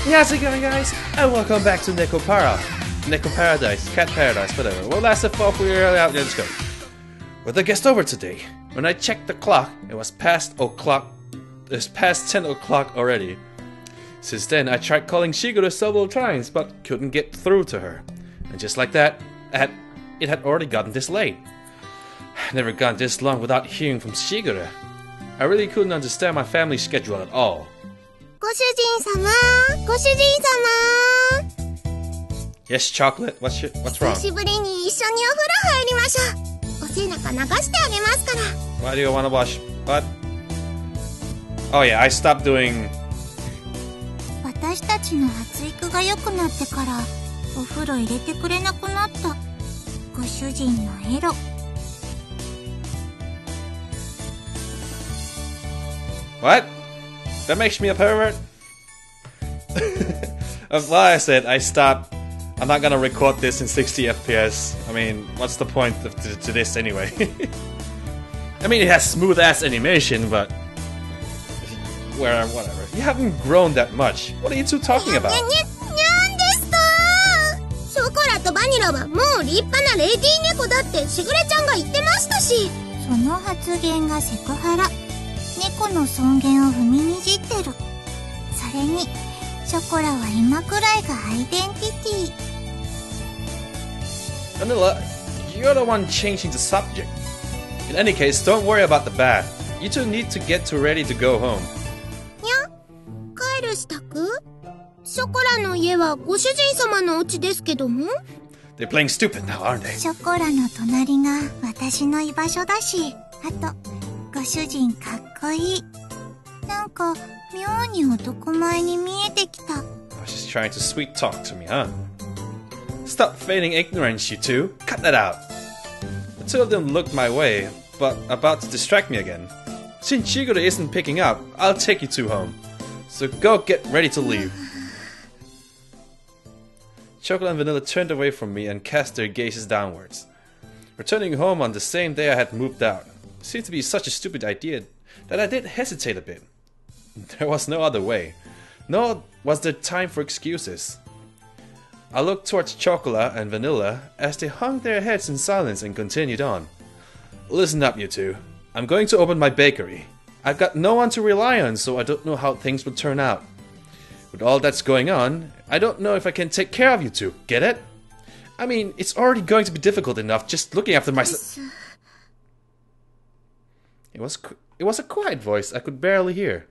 How's it going, guys? And welcome back to NEKOPARA. Neko Paradise, Cat Paradise, whatever. Well, that's the fault we were out. Let's go. With a guest over today. When I checked the clock, it was past 10 o'clock already. Since then, I tried calling Shigure several times, but couldn't get through to her. And just like that, it had already gotten this late. Never gone this long without hearing from Shigure. I really couldn't understand my family's schedule at all. ご主人様、ご主人様。 Yes, Chocolate. What's wrong? 久しぶりに一緒にお風呂入りましょう。お背中流してあげますから。Why do you want to wash? What? Oh yeah, I stopped doing. 私たちの発育が良くなってからお風呂入れてくれなくなったご主人のエロ。What? That makes me a pervert? Well, I said I stopped. I'm not gonna record this in 60 FPS. I mean, what's the point to this anyway? I mean, it has smooth ass animation, but whatever. You haven't grown that much. What are you two talking about? にゃんですか。ショコラとバニラはもう立派なレディー猫だってしぐれちゃんが言ってましたし。その発言がセクハラ。猫の尊厳を踏みにじってる。それにショコラは今くらいがアイデンティティ。Vanilla, you're the one changing the subject. In any case, don't worry about the bath. You two need to get ready to go home. にゃ？帰る支度？ショコラの家はご主人様のお家ですけども？ They're playing stupid now, aren't they? ショコラの隣が私の居場所だし、あとご主人かっこいい。なんか妙に男前に見えてきた。She's trying to sweet talk to me, huh? Stop feigning ignorance, you two. Cut that out. The two of them looked my way, but about to distract me again. Since Shigure isn't picking up, I'll take you two home. So go get ready to leave. Chocolate and Vanilla turned away from me and cast their gazes downwards. Returning home on the same day I had moved out seemed to be such a stupid idea that I did hesitate a bit. There was no other way, nor was there time for excuses. I looked towards Chocolate and Vanilla as they hung their heads in silence and continued on. Listen up, you two. I'm going to open my bakery. I've got no one to rely on, so I don't know how things will turn out. With all that's going on, I don't know if I can take care of you two. Get it? I mean, it's already going to be difficult enough just looking after myself. It was a quiet voice I could barely hear.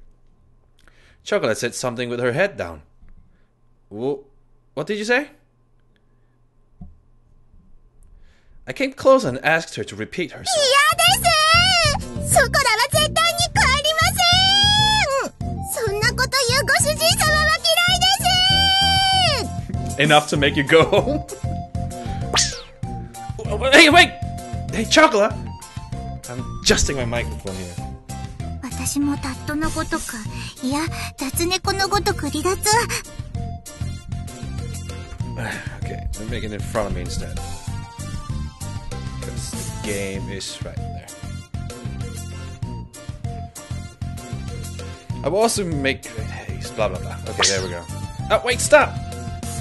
Chocolate said something with her head down. What did you say? I came close and asked her to repeat herself. 嫌です。ショコラは絶対に帰りません。そんなこと言うご主人様は嫌いです。 Enough to make you go home? Hey, wait! Hey, Chocolate! I'm adjusting my microphone here. 私もタットのごとく、いや、雑猫のごとく離脱。Okay, let me make it in front of me instead. Because the game is right there. I will also make great haste, blah blah blah. Okay, there we go. Oh, wait, stop!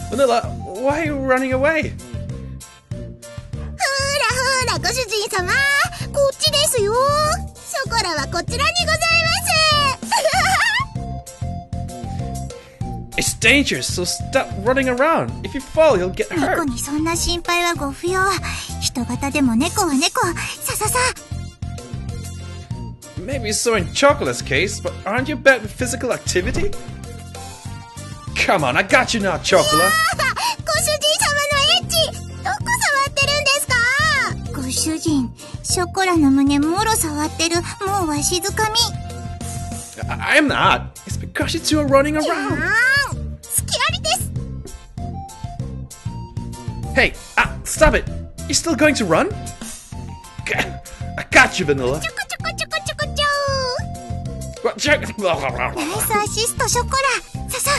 Vanilla, why are you running away? ほらご主人様、こっちですよ。ショコラはこちらにございます。It's dangerous, so stop running around. If you fall, you'll get 猫 hurt. にそんな心配はご不要。人型でも猫は猫。さささ。Maybe so in Chocolate's case, but aren't you bad with physical activity? Come on, I got you now, Chocolate. ご主人様のエッチ、どこ触ってるんですか？ご主人、ショコラの胸もろ触ってる。もうわしづかみ。I'm not. It's because you two are running around. 好きありです。 Hey, stop it. You still going to run? I got you, Vanilla. ちょこちょこちょこちょこちょ。 What, Jack? ナイスアシストショコラ。ささ。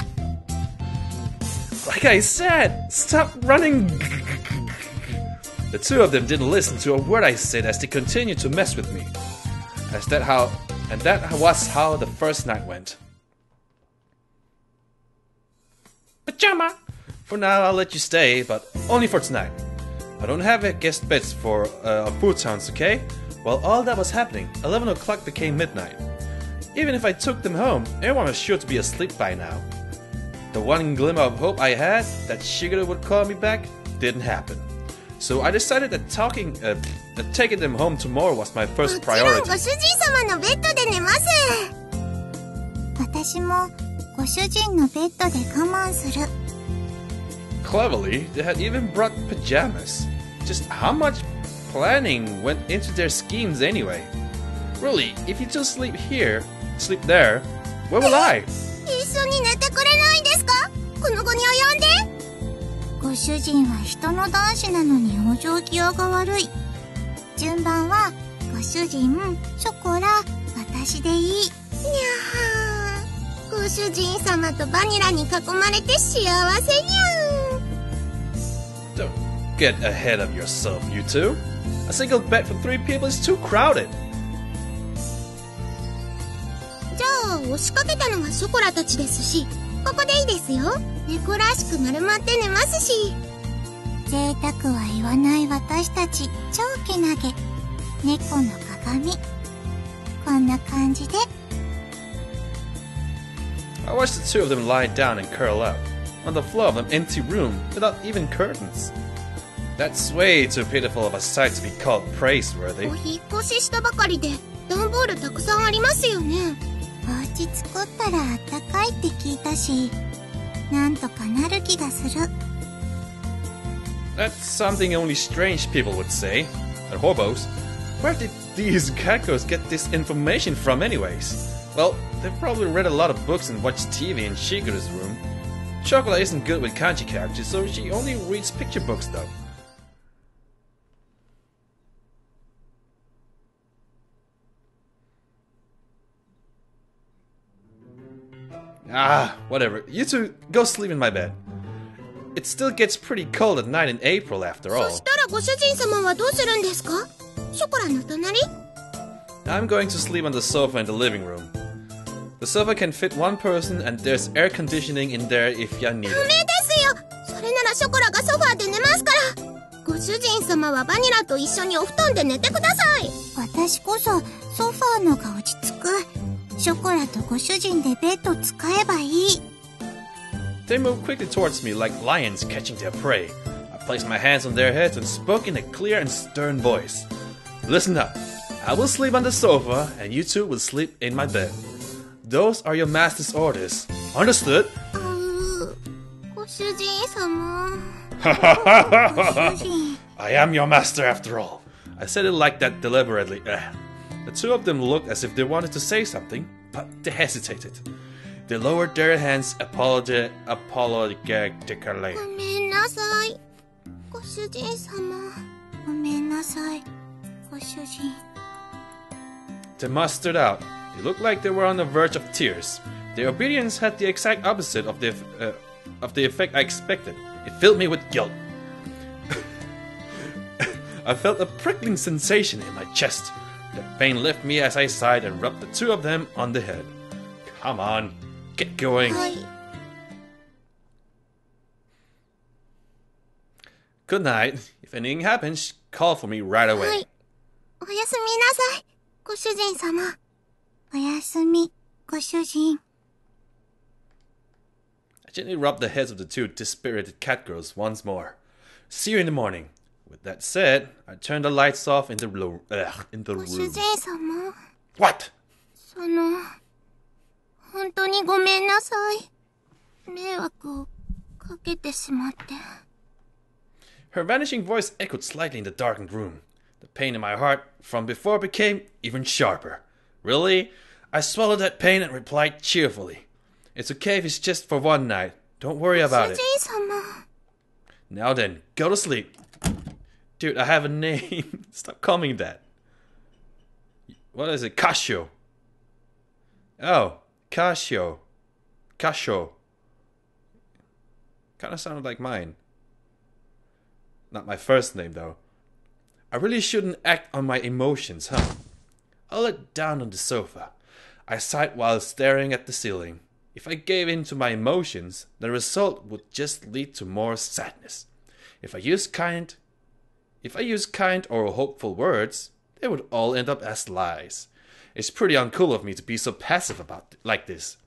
Like I said, stop running. The two of them didn't listen to a word I said as they continued to mess with me. And that was how the first night went. pajama. For now, I'll let you stay, but only for tonight. I don't have guest beds for food sounds, okay? While all that was happening, 11 o'clock became midnight. Even if I took them home, everyone was sure to be asleep by now. The one glimmer of hope I had, that Shigure would call me back, didn't happen. So I decided that taking them home tomorrow was my first priority. もちろんご主人様のベッドで寝ます。私もご主人のベッドで我慢する。Cleverly, they had even brought pajamas. Just how much planning went into their schemes anyway? Really, if you two sleep here, sleep there, where will I? 一緒に寝てくれないんですか？この期に及んで。ご主人は人の男子なのにお行儀が悪い。順番はご主人、ショコラ、私でいい。にゃー。ご主人様とバニラに囲まれて幸せにゃー。Don't get ahead of yourself, you two. A single bed for 3 people is too crowded. じゃあ押しかけたのはショコラたちですし、ここでいいですよ。猫らしく丸まって寝ますし。贅沢は言わない私たち、超けなげ。猫の鏡。こんな感じで。I watched the two of them lie down and curl up on the floor of an empty room without even curtains. That's way too pitiful of a sight to be called praiseworthy. お引っ越ししたばかりで段ボールたくさんありますよね。お家作ったらあったかいって聞いたし、なんとかなる気がする。That's something only strange people would say. And hobos. Where did these geckos get this information from anyways? Well, they've probably read a lot of books and watched TV in Shigure's room. Chocolate isn't good with kanji characters, so she only reads picture books though. Ah, whatever. You two, go sleep in my bed. It still gets pretty cold at night in April after all. そしたらご主人様はどうするんですか？ショコラの隣？ I'm going to sleep on the sofa in the living room. The sofa can fit one person and there's air conditioning in there if you need ダメ it. ですよ。それならショコラがソファーで寝ますから。ご主人様はバニラと一緒にお布団で寝てください。私こそソファーのが落ち着く。ショコラとご主人でベッド使えばいい。They moved quickly towards me like lions catching their prey. I placed my hands on their heads and spoke in a clear and stern voice. Listen up. I will sleep on the sofa and you two will sleep in my bed. Those are your master's orders. Understood? ご主人様。I am your master after all. I said it like that deliberately. The two of them looked as if they wanted to say something, but they hesitated. They lowered their hands apologetically. ごめんなさい。ご主人様。ごめんなさい。ご主人。They mustered out. They looked like they were on the verge of tears. Their obedience had the exact opposite of the effect I expected. It filled me with guilt. I felt a prickling sensation in my chest. The pain left me as I sighed and rubbed the two of them on the head. Come on, get going. はい。Good night. If anything happens, call for me right は away. い。おやすみなさい。ご主人様。おやすみ、ご主人。I gently rubbed the heads of the two dispirited cat girls once more. See you in the morning. With that said, I turned the lights off in the room. ご主人様。What? 本当にごめんなさい。迷惑をかけてしまって。Her vanishing voice echoed slightly in the darkened room. The pain in my heart from before became even sharper. Really? I swallowed that pain and replied cheerfully. It's okay if it's just for one night. Don't worry about it. ご主人様。Now then, go to sleep. Dude, I have a name. Stop calling me that. What is it? Casio. Oh, Casio. Casio. Kind of sounded like mine. Not my first name, though. I really shouldn't act on my emotions, huh? I looked down on the sofa. I sighed while staring at the ceiling. If I gave in to my emotions, the result would just lead to more sadness. If I use kind or hopeful words, they would all end up as lies. It's pretty uncool of me to be so passive like this.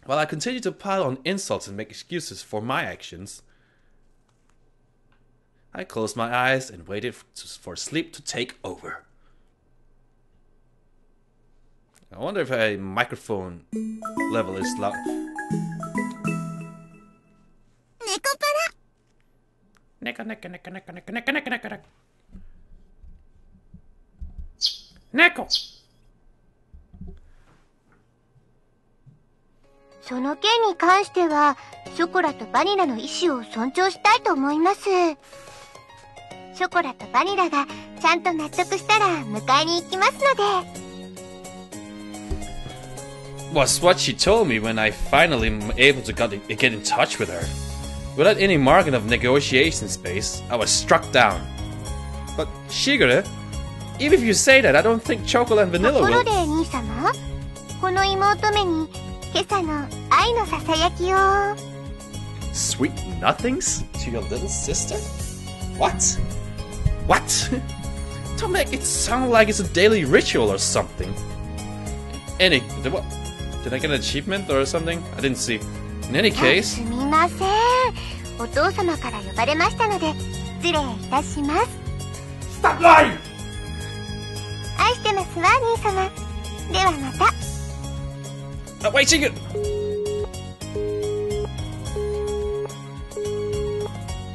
While I continued to pile on insults and make excuses for my actions, I closed my eyes and waited for sleep to take over. I wonder if a microphone level is loud. NEKOPARA! Neko! その件に関しては、ショコラとバニラの意思を尊重したいと思います。ショコラとバニラがちゃんと納得したら迎えに行きますので。Was what she told me when I finally am able to get in touch with her. Without any margin of negotiation space, I was struck down. But Shigure, even if you say that, I don't think chocolate and vanilla will... ところで兄様、この妹目に今朝の愛のささやきを。Sweet nothings to your little sister? What? What? Don't make it sound like it's a daily ritual or something. What? Did I get an achievement or something? I didn't see. In any case... すみません。お父様から呼ばれましたので、失礼いたします。Stop lying! 愛してますわ、兄様。ではまた。Wait, Shigu!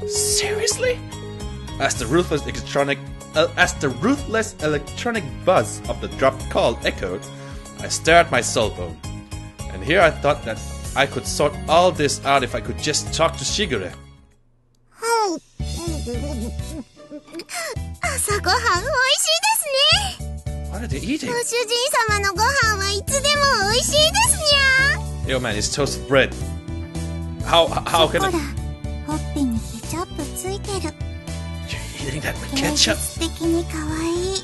Seriously? As the ruthless electronic buzz of the dropped call echoed, I stared at my cell phone. And here I thought that I could sort all this out if I could just talk to Shigure. 朝ごはん美味しいですね。 What are they eating? ご主人様のご飯はいつでも美味しいですにゃ。 Yo man, it's toasted bread. How can ほら、 it... ほっぺにケチャップついてる。 You're eating that with 芸 ketchup? 術的に可愛い。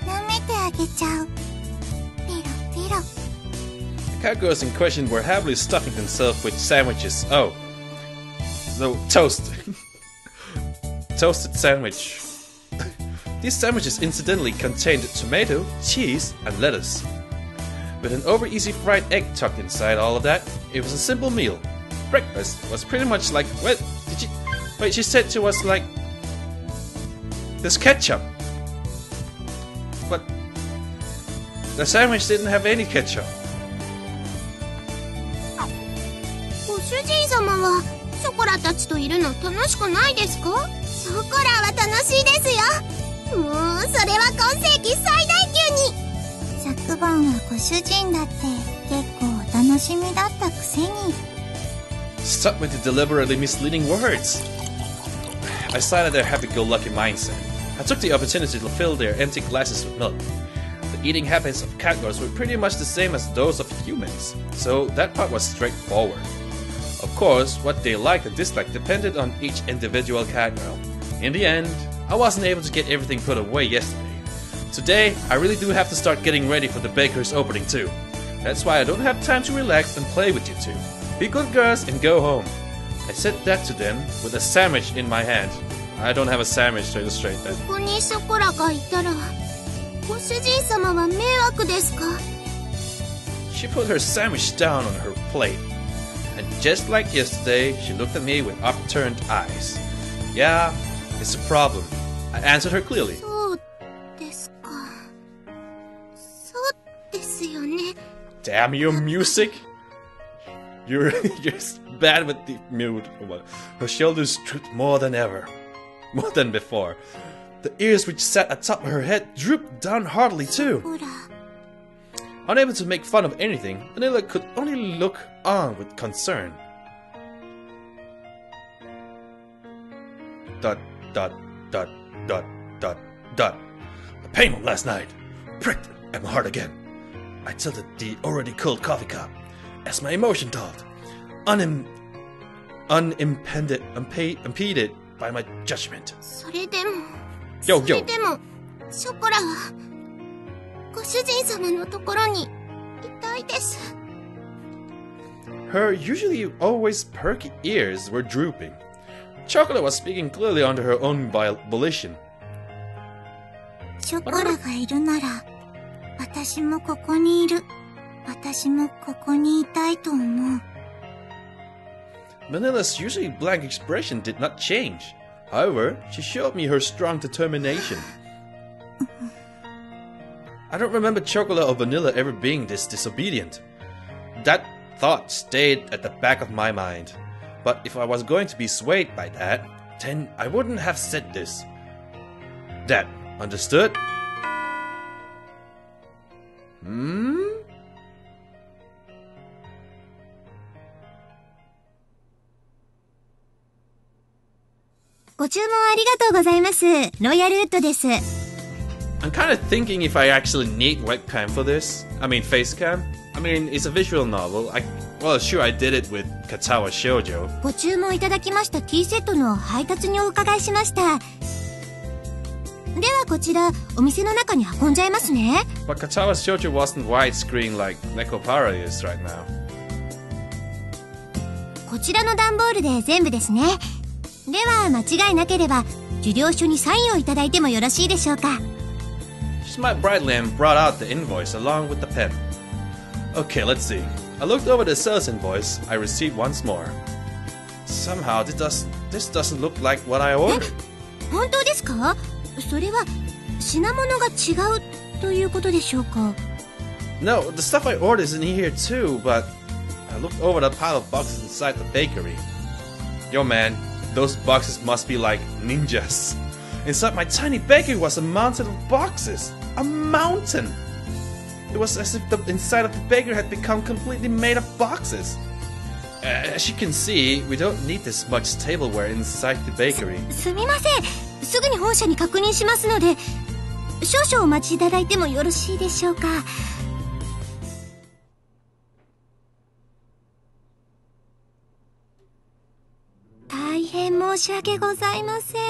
舐めてあげちゃう。ペロペロ。 The cowgirls in question were happily stuffing themselves with sandwiches. Oh. No, toast. Toasted sandwich. These sandwiches incidentally contained tomato, cheese, and lettuce. With an over-easy fried egg tucked inside all of that, it was a simple meal. Breakfast was pretty much like... Wait, she said to us like... There's ketchup. But... the sandwich didn't have any ketchup. ご主人様はショコラたちといるの楽しくないですか？ショコラは楽しいですよ。もうそれは今世紀最大級に。昨晩はご主人だって結構お楽しみだったくせに。 Stop with the deliberately misleading words. I sighed at their happy-go-lucky mindset. I took the opportunity to fill their empty glasses with milk. The eating habits of catgirls were pretty much the same as those of humans, so that part was straightforward. Of course, what they liked and disliked depended on each individual catgirl. In the end, I wasn't able to get everything put away yesterday. Today, I really do have to start getting ready for the baker's opening too. That's why I don't have time to relax and play with you two. Be good girls and go home. I said that to them with a sandwich in my hand. I don't have a sandwich to illustrate that. ここにショコラがいたら、ご主人様は迷惑ですか？ She put her sandwich down on her plate. And just like yesterday, she looked at me with upturned eyes. Yeah, it's a problem. I answered her clearly. そうですか。そうですよね。 Damn your music! You're bad with the mood. Her shoulders drooped more than ever. More than before. The ears which sat atop her head drooped down heartily too. ほら。 Unable to make fun of anything, Vanilla could only look on with concern. Dot, dot, dot, dot, dot, dot. The pain from last night pricked at my heart again. I tilted the already cold coffee cup as my emotion told, unimpeded by my judgment. それでも、 Yo, それ yo. でも、ショコラは、ご主人様のところにいたいです。Her usually always perky ears were drooping. Chocolate was speaking clearly under her own volition. ショコラがいるなら、私もここにいる。私もここにいたいと思う。Manila's usually blank expression did not change. However, she showed me her strong determination. I don't remember Chocolate or Vanilla ever being this disobedient. That thought stayed at the back of my mind. But if I was going to be swayed by that, then I wouldn't have said this. That, understood? Hmm? ご注文ありがとうございます。ロイヤルウッドです。I'm kind of thinking if I actually need webcam for this. I mean, facecam. I mean, it's a visual novel. Well, sure, I did it with Katawa Shoujo. ご注文いただきました T セットの配達にお伺いしました。ではこちら、お店の中に運んじゃいますね。But Katawa Shoujo wasn't widescreen like NEKOPARA is right now. こちらの段ボールで全部ですね。では間違いなければ受領書にサインをいただいてもよろしいでしょうか。 She smiled brightly and brought out the invoice along with the pen. Okay, let's see. I looked over the sales invoice I received once more. Somehow this doesn't look like what I ordered. 本当ですか？それは品物が違うということでしょうか？ No, the stuff I ordered is in here too, but I looked over the pile of boxes inside the bakery. Yo man, those boxes must be like ninjas. Inside my tiny bakery was a mountain of boxes. A mountain! It was as if the inside of the bakery had become completely made of boxes. As you can see, we don't need this much tableware inside the bakery. すみません。すぐに本社に確認しますので、少々お待ちいただいてもよろしいでしょうか。大変申し訳ございません。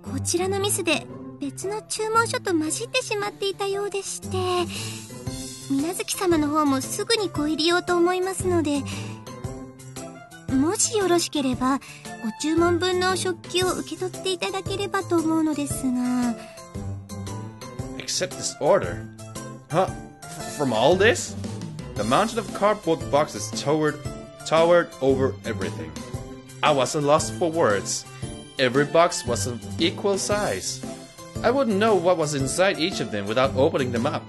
こちらのミスで別の注文書と混じってしまっていたようでして、水月様の方もすぐにご入りようと思いますので、もしよろしければご注文分の食器を受け取っていただければと思うのですが。 Accept this order? Huh? From all this? The mountain of cardboard boxes towered over everything. I was at a loss for words. Every box was of equal size. I wouldn't know what was inside each of them without opening them up.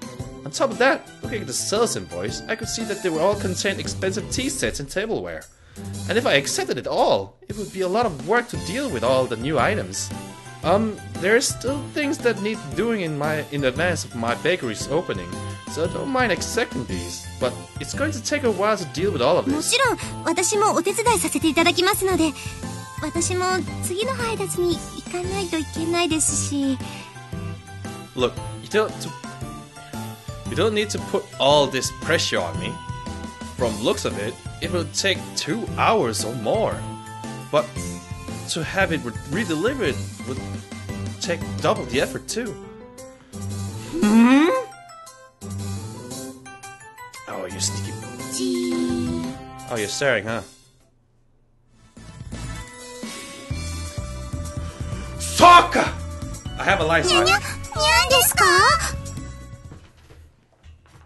On top of that, looking at the sales invoice, I could see that they were all contained expensive tea sets and tableware. And if I accepted it all, it would be a lot of work to deal with all the new items. There are still things that need doing in advance of my bakery's opening, so I don't mind accepting these, but it's going to take a while to deal with all of this. もちろん私もお手伝いさせていただきますので、私も次の配達に行かないといけないですし。 Look, you don't need to put all this pressure on me. From looks of it, it will take 2 hours or more. But to have it redelivered would take double the effort too. Oh, you sneaky. Oh, you're staring, huh? Soccer! I have a license. にゃですか？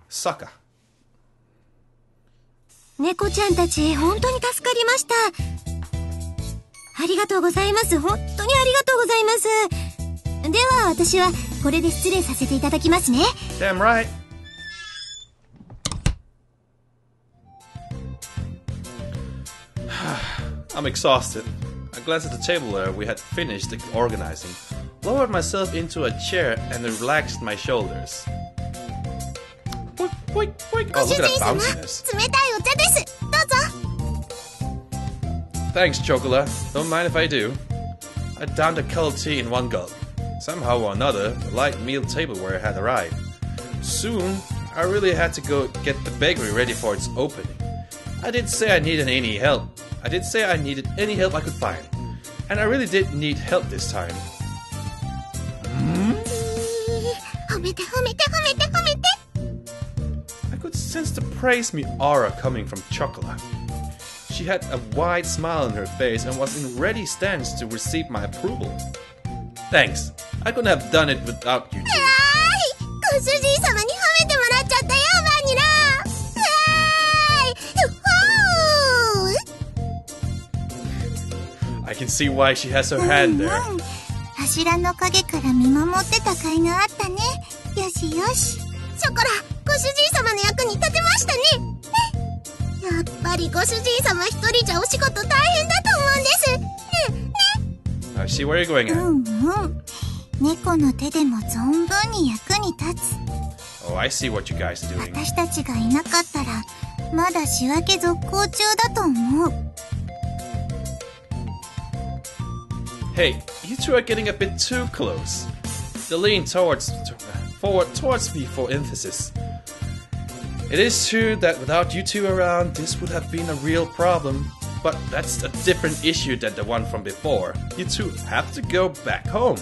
Soccer. 猫ちゃんたち本当に助かりました。ありがとうございます。本当にありがとうございます。では私はこれで失礼させていただきますね。 Damn right. I'm exhausted. I glanced at the table where we had finished organizing, lowered myself into a chair and relaxed my shoulders. Oh, look at that bounciness. 冷たいお茶です。どうぞ。 Thanks, Chocola. Don't mind if I do. I downed a cold tea in one gulp. Somehow or another, the light meal tableware had arrived. Soon, I really had to go get the bakery ready for its opening. I didn't say I needed any help. I did say I needed any help I could find. And I really did need help this time. 褒めて褒めて褒めて褒めて。 I could sense the praise me aura coming from Chocola. She had a wide smile on her face and was in ready stance to receive my approval. Thanks. I couldn't have done it without you two. ご主人様に褒めてもらっちゃったよ、バニラ。I can see why she has her hand there. 柱の陰から見守ってた甲斐があったね。よしよし。ショコラ、ご主人様の役に立てましたね。やっぱりご主人様一人じゃお仕事大変だと思うんです。ね。I see where you're going at. 猫の手でも存分に役に立つ。Oh, I see what you guys are doing. 私たちがいなかったら、まだ仕分け続行中だと思う。Hey, you two are getting a bit too close. They lean forward towards me for emphasis. It is true that without you two around, this would have been a real problem. But that's a different issue than the one from before. You two have to go back home.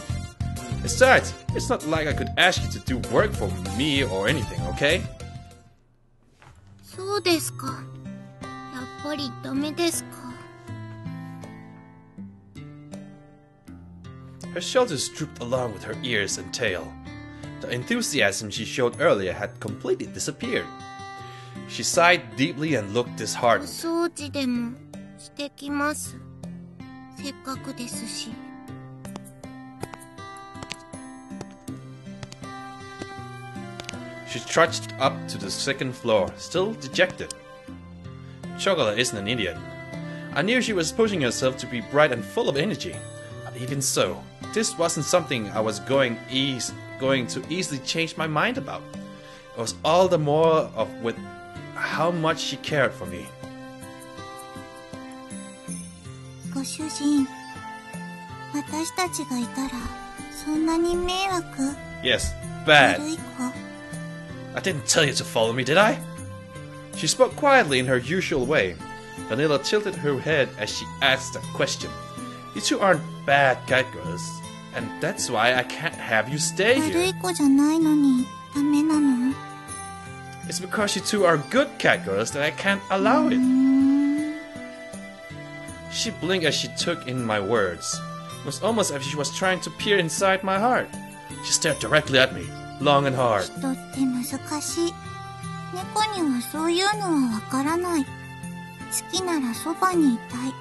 Besides, it's not like I could ask you to do work for me or anything, okay? そうですか。やっぱりダメですか。Her shoulders drooped along with her ears and tail. The enthusiasm she showed earlier had completely disappeared. She sighed deeply and looked disheartened. お掃除でもしてきます。せっかくですし。She trudged up to the second floor, still dejected. Chocolate isn't an idiot. I knew she was pushing herself to be bright and full of energy. But even so, this wasn't something I was going to easily change my mind about. It was all the more with how much she cared for me. ご主人、私たちがいたらそんなに迷惑。 Yes, bad. 悪い子。I didn't tell you to follow me, did I? She spoke quietly in her usual way. Vanilla tilted her head as she asked a question. You two aren't bad cat girls, and that's why I can't have you stay 悪 here. い子じゃないのにダメなの？ It's because you two are good cat girls that I can't allow it. She blinked as she took in my words. It was almost as if she was trying to peer inside my heart. She stared directly at me, long and hard. 人って難しい。猫にはそういうのはわからない。好きならそばにいたい。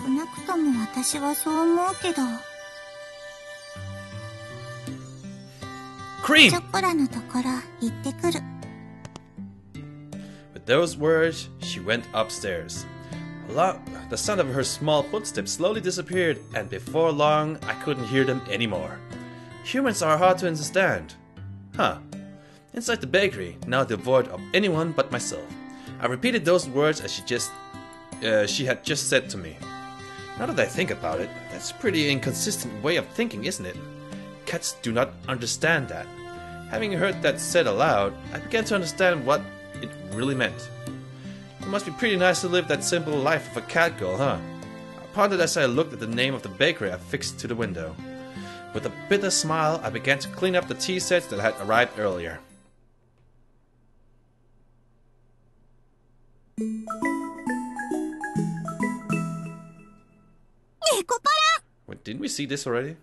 少なくとも私はそう思うけど。Cream! チョコラのところ行ってくる。With those words, she went upstairs. The sound of her small footsteps slowly disappeared, and before long, I couldn't hear them anymore. Humans are hard to understand. Huh. Inside the bakery, now devoid of anyone but myself, I repeated those words as she had just said to me. Now that I think about it, that's a pretty inconsistent way of thinking, isn't it? Cats do not understand that. Having heard that said aloud, I began to understand what it really meant. It must be pretty nice to live that simple life of a cat girl, huh? I pondered as I looked at the name of the bakery affixed to the window. With a bitter smile, I began to clean up the tea sets that had arrived earlier. NEKOPARA! Wait, didn't we see this already?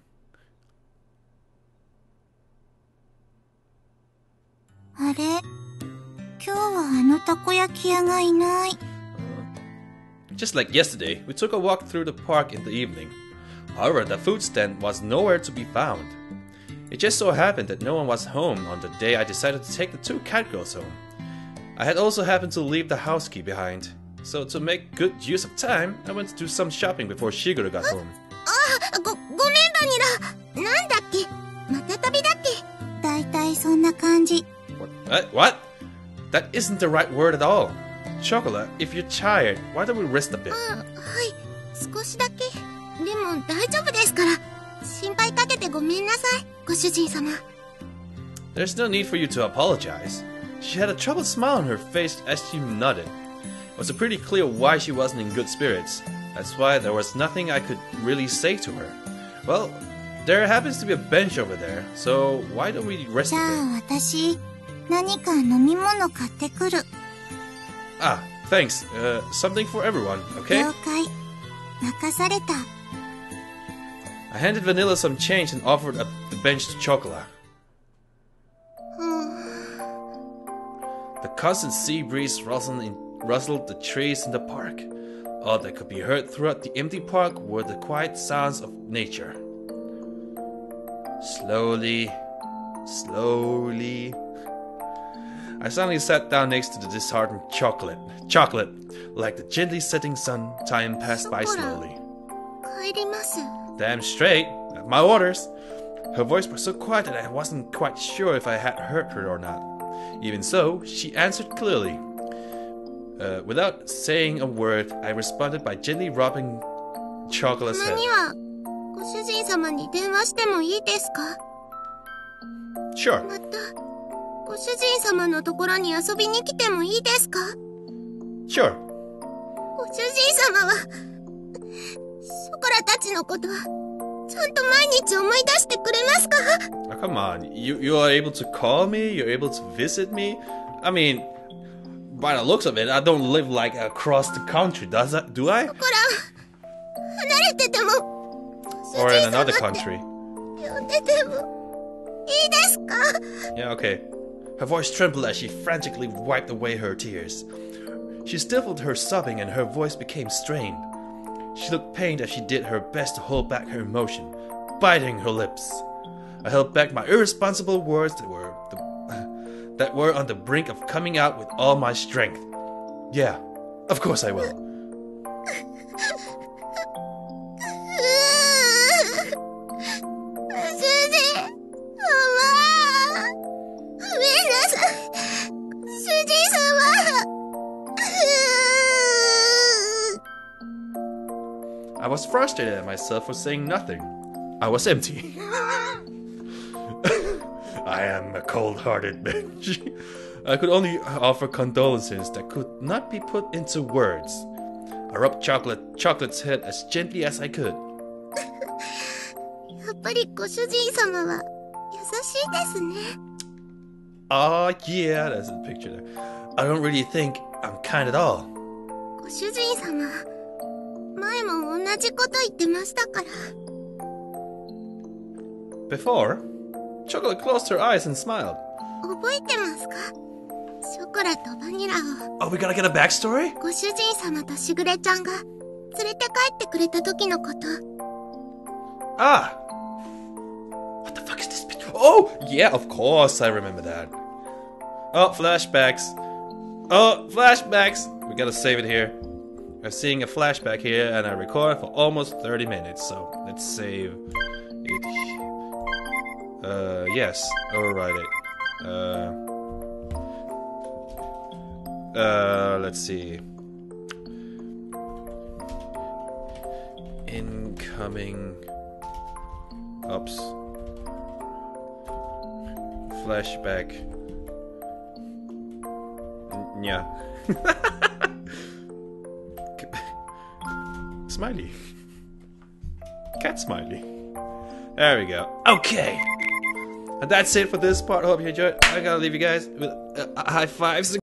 あれ、今日はあのたこ焼き屋がいない。 Just like yesterday, we took a walk through the park in the evening. However, the food stand was nowhere to be found. It just so happened that no one was home on the day I decided to take the two cat girls home. I had also happened to leave the house key behind. So to make good use of time, I went to do some shopping before Shigeru got home. ごめんバニラ。なんだっけ？また旅だっけ？だいたいそんな感じ。 What? That isn't the right word at all. Chocolate, if you're tired, why don't we rest a bit? はい、少しだけ。でも大丈夫ですから。心配かけてごめんなさい、ご主人様。 There's no need for you to apologize. She had a troubled smile on her face as she nodded. It was pretty clear why she wasn't in good spirits. That's why there was nothing I could really say to her. Well, there happens to be a bench over there, so why don't we rest a じゃ bit? あ私、何か飲み物買ってくる。Ah, Thanks. Something for everyone, okay? 了解。任された。I handed Vanilla some change and offered up the bench to Chocolate. The constant sea breeze rustled the trees in the park. All that could be heard throughout the empty park were the quiet sounds of nature. Slowly, I suddenly sat down next to the disheartened Chocolate. Like the gently setting sun, time passed by slowly. 帰ります。 Damn straight, at my orders. Her voice was so quiet that I wasn't quite sure if I had heard her or not. Even so, she answered clearly. Without saying a word, I responded by gently rubbing Chocolate's head. にはご主人様に電話してもいいですか？ Sure. またご主人様のところに遊びに来てもいいですか？ Sure. ご主人様はショコラたちのことはちゃんと毎日思い出してくれますか？ Oh, come on, you are able to call me, you're able to visit me? I mean, by the looks of it, I don't live like across the country, do I? ショコラ離れてても Or in another country. 呼んでてもいいですか？ Yeah, okay. Her voice trembled as she frantically wiped away her tears. She stifled her sobbing and her voice became strained. She looked pained as she did her best to hold back her emotion, biting her lips. I held back my irresponsible words that were on the brink of coming out with all my strength. Yeah, of course I will. 主人様ごめんなさい主人様 I was frustrated at myself for saying nothing. I was empty. I am a cold-hearted bitch. I could only offer condolences that could not be put into words. I rubbed Chocolate's head as gently as I could. やっぱりご主人様は優しいですね。 Oh yeah, that's the picture there. I don't really think I'm kind at all. ご主人様前も同じこと言ってましたから。 Before, Chocolate closed her eyes and smiled. 覚えてますか？ショコラとバニラを Oh, we gotta get a backstory? ご主人様としぐれちゃんが連れて帰ってくれた時のこと。 Ah! What the fuck is this picture? Oh, yeah, of course I remember that. Oh, flashbacks. We gotta save it here. I'm seeing a flashback here, and I recorded for almost 30 minutes, so let's save it. Yes, override it. Let's see. Incoming. Oops. Flashback. Yeah. Smiley. Cat smiley. There we go. Okay. And that's it for this part. Hope you enjoyed. I gotta leave you guys with high fives.